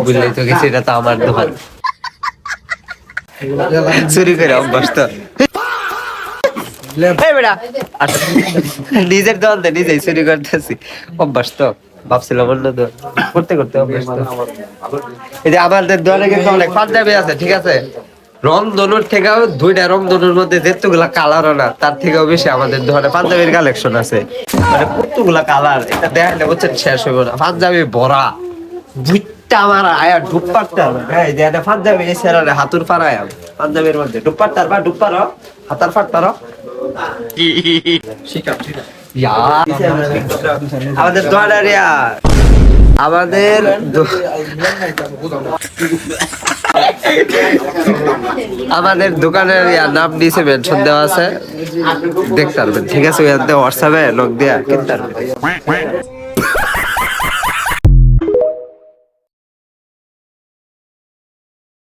বুঝলেই তো গেছি, এটা তো আমার দোকান। চুরি করে অভ্যাস তো। নিজের দোকান নিজেই চুরি করতেছি, অভ্যাস তো। ভাবছিলাম অন্য দোকান করতে করতে অভ্যাস তো। এই যে আমাদের দোকানে কিন্তু অনেক পাঞ্জাবি আছে, ঠিক আছে। রংধনুর থেকেও দুইটা রংধনুর মধ্যে যেতগুলা কালার না, তার থেকেও বেশি আমাদের দোকানে পাঞ্জাবির কালেকশন আছে। মানে কতগুলা কালার, এটা দেখলে বুঝছেন শেষ হইব না। পাঞ্জাবি ভরা বুইটা আমার আয়া ডুপ্পারটা, হ্যাঁ এই যে এটা পাঞ্জাবি এই সেরারে হাতুর পাড়ায় পাঞ্জাবির মধ্যে ডুপ্পারটার বা ডুপ্পার হাতার ফাটতার আমাদের দোয়ার আমাদের দোকানের নাম দিয়েছে, মেনশন দেওয়া আছে, দেখতে পারবেন, ঠিক আছে। হোয়াটসঅ্যাপে লোক দিয়া কিনতে পারবেন।